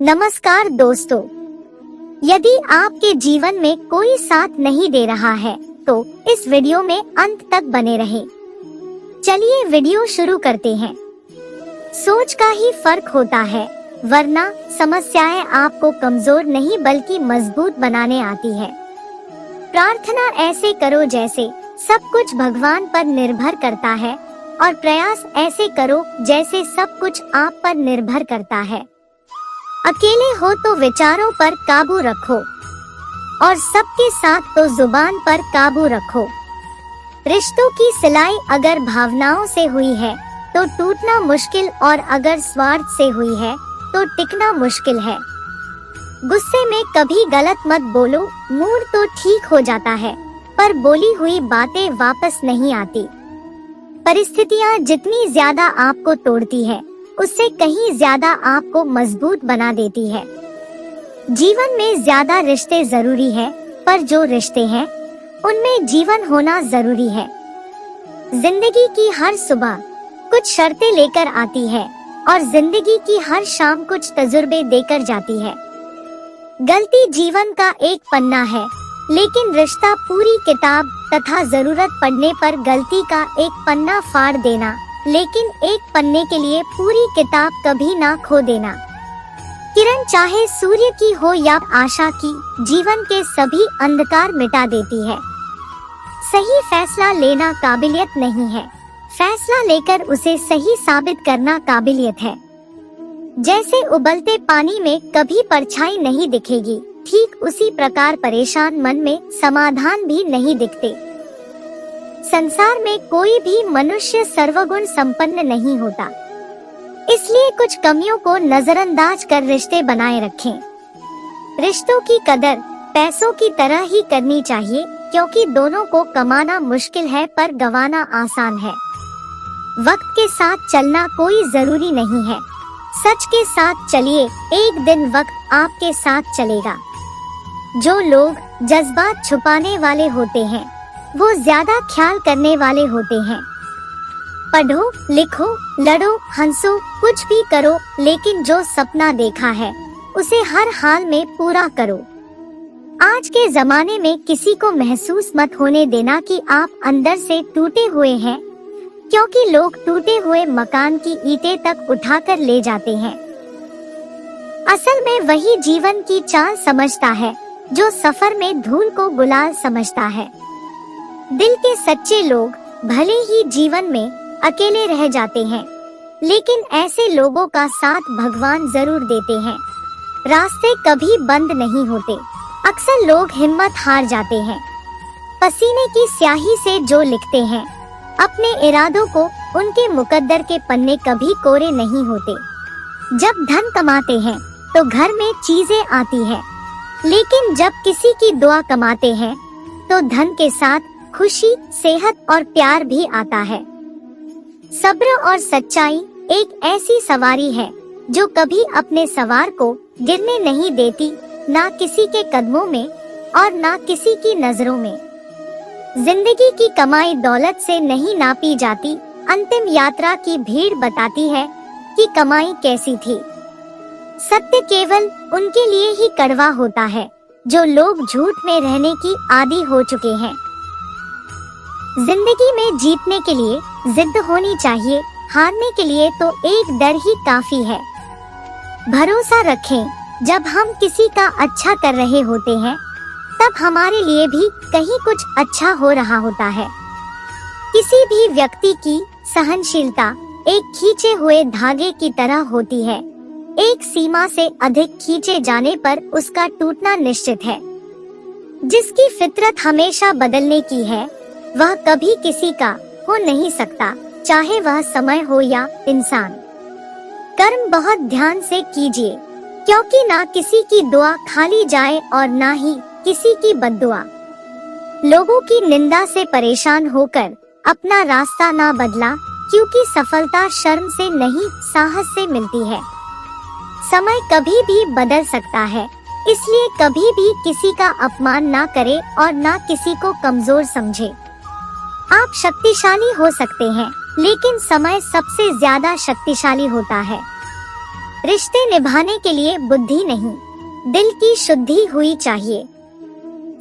नमस्कार दोस्तों, यदि आपके जीवन में कोई साथ नहीं दे रहा है तो इस वीडियो में अंत तक बने रहें। चलिए वीडियो शुरू करते हैं। सोच का ही फर्क होता है, वरना समस्याएं आपको कमजोर नहीं बल्कि मजबूत बनाने आती है। प्रार्थना ऐसे करो जैसे सब कुछ भगवान पर निर्भर करता है, और प्रयास ऐसे करो जैसे सब कुछ आप पर निर्भर करता है। अकेले हो तो विचारों पर काबू रखो, और सबके साथ तो जुबान पर काबू रखो। रिश्तों की सिलाई अगर भावनाओं से हुई है तो टूटना मुश्किल, और अगर स्वार्थ से हुई है तो टिकना मुश्किल है। गुस्से में कभी गलत मत बोलो, मूड तो ठीक हो जाता है पर बोली हुई बातें वापस नहीं आती। परिस्थितियाँ जितनी ज्यादा आपको तोड़ती है, उससे कहीं ज्यादा आपको मजबूत बना देती है। जीवन में ज्यादा रिश्ते जरूरी है, पर जो रिश्ते हैं उनमें जीवन होना जरूरी है। जिंदगी की हर सुबह कुछ शर्तें लेकर आती है, और जिंदगी की हर शाम कुछ तजुर्बे देकर जाती है। गलती जीवन का एक पन्ना है, लेकिन रिश्ता पूरी किताब, तथा जरूरत पड़ने पर गलती का एक पन्ना फाड़ देना, लेकिन एक पन्ने के लिए पूरी किताब कभी ना खो देना। किरण चाहे सूर्य की हो या आशा की, जीवन के सभी अंधकार मिटा देती है। सही फैसला लेना काबिलियत नहीं है, फैसला लेकर उसे सही साबित करना काबिलियत है। जैसे उबलते पानी में कभी परछाई नहीं दिखेगी, ठीक उसी प्रकार परेशान मन में समाधान भी नहीं दिखते। संसार में कोई भी मनुष्य सर्वगुण संपन्न नहीं होता, इसलिए कुछ कमियों को नजरअंदाज कर रिश्ते बनाए रखें। रिश्तों की कदर पैसों की तरह ही करनी चाहिए, क्योंकि दोनों को कमाना मुश्किल है पर गंवाना आसान है। वक्त के साथ चलना कोई जरूरी नहीं है, सच के साथ चलिए, एक दिन वक्त आपके साथ चलेगा। जो लोग जज्बात छुपाने वाले होते हैं, वो ज्यादा ख्याल करने वाले होते हैं। पढ़ो, लिखो, लड़ो, हंसो, कुछ भी करो, लेकिन जो सपना देखा है उसे हर हाल में पूरा करो। आज के जमाने में किसी को महसूस मत होने देना कि आप अंदर से टूटे हुए हैं, क्योंकि लोग टूटे हुए मकान की ईंटें तक उठाकर ले जाते हैं। असल में वही जीवन की चाल समझता है जो सफर में धूल को गुलाल समझता है। दिल के सच्चे लोग भले ही जीवन में अकेले रह जाते हैं, लेकिन ऐसे लोगों का साथ भगवान जरूर देते हैं। रास्ते कभी बंद नहीं होते, अक्सर लोग हिम्मत हार जाते हैं। पसीने की स्याही से जो लिखते हैं अपने इरादों को, उनके मुकद्दर के पन्ने कभी कोरे नहीं होते। जब धन कमाते हैं तो घर में चीजें आती हैं, लेकिन जब किसी की दुआ कमाते हैं तो धन के साथ खुशी, सेहत और प्यार भी आता है। सब्र और सच्चाई एक ऐसी सवारी है जो कभी अपने सवार को गिरने नहीं देती, ना किसी के कदमों में और ना किसी की नजरों में। जिंदगी की कमाई दौलत से नहीं नापी जाती, अंतिम यात्रा की भीड़ बताती है कि कमाई कैसी थी। सत्य केवल उनके लिए ही कड़वा होता है जो लोग झूठ में रहने की आदी हो चुके हैं। जिंदगी में जीतने के लिए जिद्द होनी चाहिए, हारने के लिए तो एक डर ही काफी है। भरोसा रखें, जब हम किसी का अच्छा कर रहे होते हैं तब हमारे लिए भी कहीं कुछ अच्छा हो रहा होता है। किसी भी व्यक्ति की सहनशीलता एक खींचे हुए धागे की तरह होती है, एक सीमा से अधिक खींचे जाने पर उसका टूटना निश्चित है। जिसकी फितरत हमेशा बदलने की है, वह कभी किसी का हो नहीं सकता, चाहे वह समय हो या इंसान। कर्म बहुत ध्यान से कीजिए, क्योंकि ना किसी की दुआ खाली जाए और ना ही किसी की बद्दुआ। लोगों की निंदा से परेशान होकर अपना रास्ता ना बदला, क्योंकि सफलता शर्म से नहीं, साहस से मिलती है। समय कभी भी बदल सकता है, इसलिए कभी भी किसी का अपमान ना करे और ना किसी को कमजोर समझे। आप शक्तिशाली हो सकते हैं, लेकिन समय सबसे ज्यादा शक्तिशाली होता है। रिश्ते निभाने के लिए बुद्धि नहीं, दिल की शुद्धि हुई चाहिए।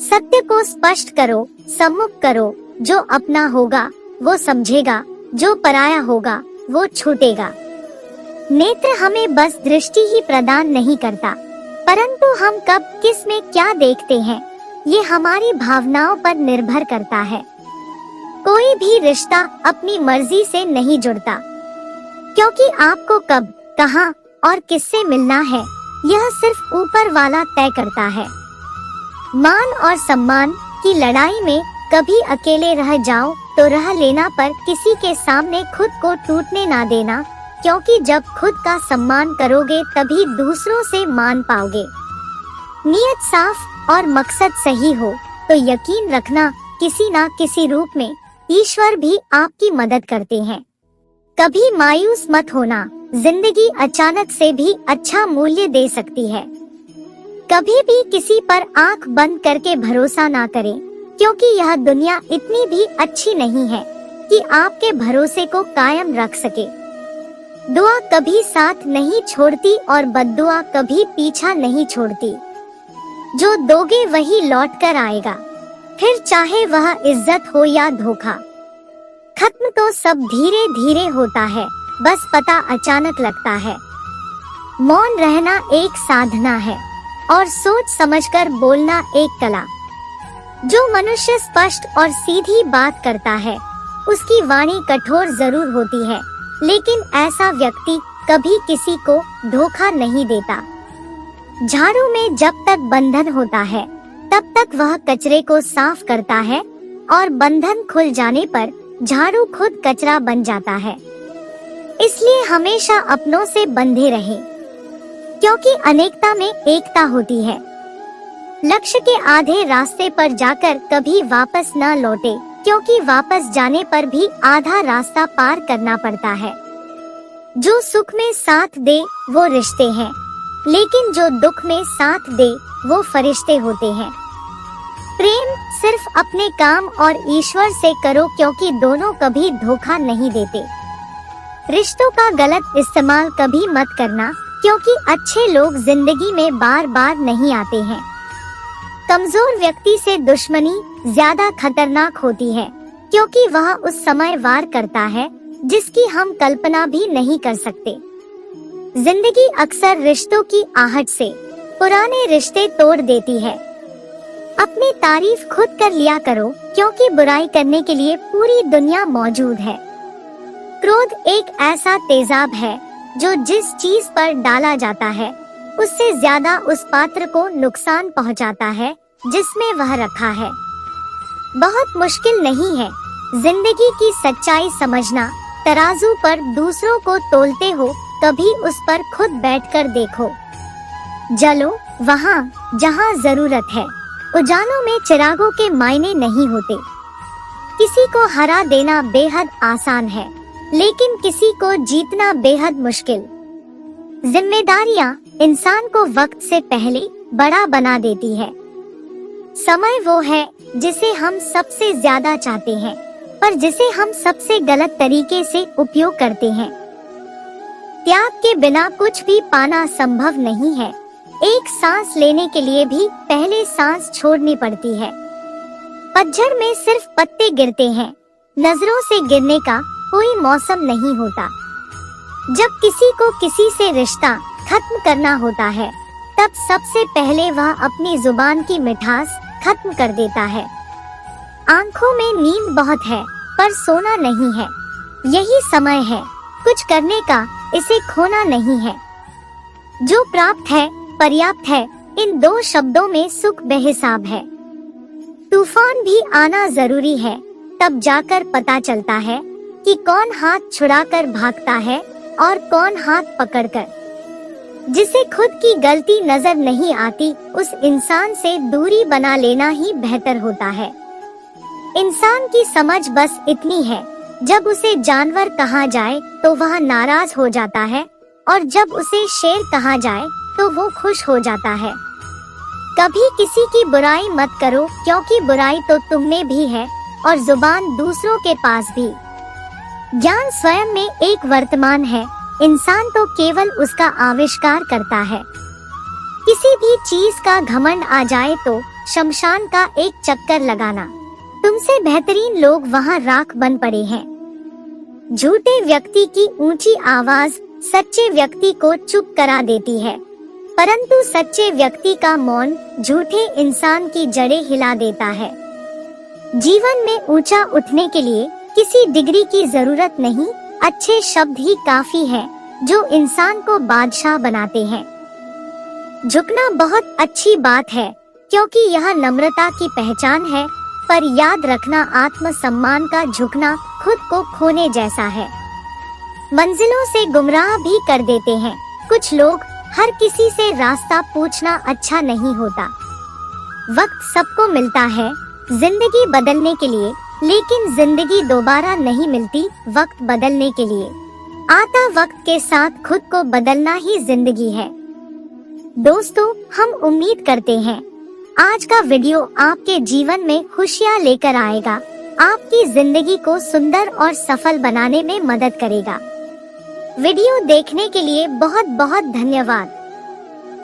सत्य को स्पष्ट करो, सम्मुख करो। जो अपना होगा वो समझेगा, जो पराया होगा वो छूटेगा। नेत्र हमें बस दृष्टि ही प्रदान नहीं करता, परंतु हम कब किस में क्या देखते हैं ये हमारी भावनाओं पर निर्भर करता है। कोई भी रिश्ता अपनी मर्जी से नहीं जुड़ता, क्योंकि आपको कब, कहां और किससे मिलना है यह सिर्फ ऊपर वाला तय करता है। मान और सम्मान की लड़ाई में कभी अकेले रह जाओ तो रह लेना, पर किसी के सामने खुद को टूटने ना देना, क्योंकि जब खुद का सम्मान करोगे तभी दूसरों से मान पाओगे। नियत साफ और मकसद सही हो तो यकीन रखना किसी ना किसी रूप में ईश्वर भी आपकी मदद करते हैं। कभी मायूस मत होना, जिंदगी अचानक से भी अच्छा मूल्य दे सकती है। कभी भी किसी पर आंख बंद करके भरोसा ना करें, क्योंकि यह दुनिया इतनी भी अच्छी नहीं है कि आपके भरोसे को कायम रख सके। दुआ कभी साथ नहीं छोड़ती और बद्दुआ कभी पीछा नहीं छोड़ती। जो दोगे वही लौट कर आएगा, फिर चाहे वह इज्जत हो या धोखा। खत्म तो सब धीरे धीरे होता है, बस पता अचानक लगता है। मौन रहना एक साधना है और सोच समझकर बोलना एक कला। जो मनुष्य स्पष्ट और सीधी बात करता है उसकी वाणी कठोर जरूर होती है, लेकिन ऐसा व्यक्ति कभी किसी को धोखा नहीं देता। झाड़ू में जब तक बंधन होता है तब तक वह कचरे को साफ करता है, और बंधन खुल जाने पर झाड़ू खुद कचरा बन जाता है। इसलिए हमेशा अपनों से बंधे रहें, क्योंकि अनेकता में एकता होती है। लक्ष्य के आधे रास्ते पर जाकर कभी वापस न लौटे, क्योंकि वापस जाने पर भी आधा रास्ता पार करना पड़ता है। जो सुख में साथ दे वो रिश्ते हैं, लेकिन जो दुख में साथ दे वो फरिश्ते होते हैं। प्रेम सिर्फ अपने काम और ईश्वर से करो, क्योंकि दोनों कभी धोखा नहीं देते। रिश्तों का गलत इस्तेमाल कभी मत करना, क्योंकि अच्छे लोग जिंदगी में बार बार नहीं आते हैं। कमजोर व्यक्ति से दुश्मनी ज्यादा खतरनाक होती है, क्योंकि वह उस समय वार करता है जिसकी हम कल्पना भी नहीं कर सकते। जिंदगी अक्सर रिश्तों की आहट से पुराने रिश्ते तोड़ देती है। अपनी तारीफ खुद कर लिया करो, क्योंकि बुराई करने के लिए पूरी दुनिया मौजूद है। क्रोध एक ऐसा तेजाब है जो जिस चीज पर डाला जाता है उससे ज्यादा उस पात्र को नुकसान पहुंचाता है जिसमें वह रखा है। बहुत मुश्किल नहीं है जिंदगी की सच्चाई समझना। तराजू पर दूसरों को तोलते हो, कभी उस पर खुद बैठकर देखो। जलो वहाँ जहाँ जरूरत है। उजालों में चिरागों के मायने नहीं होते। किसी को हरा देना बेहद आसान है, लेकिन किसी को जीतना बेहद मुश्किल। जिम्मेदारियां इंसान को वक्त से पहले बड़ा बना देती है। समय वो है जिसे हम सबसे ज्यादा चाहते हैं, पर जिसे हम सबसे गलत तरीके से उपयोग करते हैं। त्याग के बिना कुछ भी पाना संभव नहीं है। एक सांस लेने के लिए भी पहले सांस छोड़नी पड़ती है। पतझड़ में सिर्फ पत्ते गिरते हैं, नजरों से गिरने का कोई मौसम नहीं होता। जब किसी को किसी से रिश्ता खत्म करना होता है, तब सबसे पहले वह अपनी जुबान की मिठास खत्म कर देता है। आंखों में नींद बहुत है, पर सोना नहीं है। यही समय है कुछ करने का, इसे खोना नहीं है। जो प्राप्त है पर्याप्त है, इन दो शब्दों में सुख बेहिसाब है। तूफान भी आना जरूरी है, तब जाकर पता चलता है कि कौन हाथ छुड़ाकर भागता है और कौन हाथ पकड़कर। जिसे खुद की गलती नजर नहीं आती, उस इंसान से दूरी बना लेना ही बेहतर होता है। इंसान की समझ बस इतनी है, जब उसे जानवर कहा जाए तो वह नाराज हो जाता है, और जब उसे शेर कहा जाए तो वो खुश हो जाता है। कभी किसी की बुराई मत करो, क्योंकि बुराई तो तुम में भी है और जुबान दूसरों के पास भी। ज्ञान स्वयं में एक वर्तमान है, इंसान तो केवल उसका आविष्कार करता है। किसी भी चीज का घमंड आ जाए तो शमशान का एक चक्कर लगाना। तुमसे बेहतरीन लोग वहाँ राख बन पड़े हैं। झूठे व्यक्ति की ऊंची आवाज सच्चे व्यक्ति को चुप करा देती है, परंतु सच्चे व्यक्ति का मौन झूठे इंसान की जड़ें हिला देता है। जीवन में ऊंचा उठने के लिए किसी डिग्री की जरूरत नहीं, अच्छे शब्द ही काफी है जो इंसान को बादशाह बनाते हैं। झुकना बहुत अच्छी बात है क्योंकि यह नम्रता की पहचान है, पर याद रखना आत्मसम्मान का झुकना खुद को खोने जैसा है। मंजिलों से गुमराह भी कर देते हैं कुछ लोग। हर किसी से रास्ता पूछना अच्छा नहीं होता। वक्त सबको मिलता है जिंदगी बदलने के लिए, लेकिन जिंदगी दोबारा नहीं मिलती वक्त बदलने के लिए। आता वक्त के साथ खुद को बदलना ही जिंदगी है। दोस्तों, हम उम्मीद करते हैं आज का वीडियो आपके जीवन में खुशियाँ लेकर आएगा, आपकी जिंदगी को सुंदर और सफल बनाने में मदद करेगा। वीडियो देखने के लिए बहुत बहुत धन्यवाद।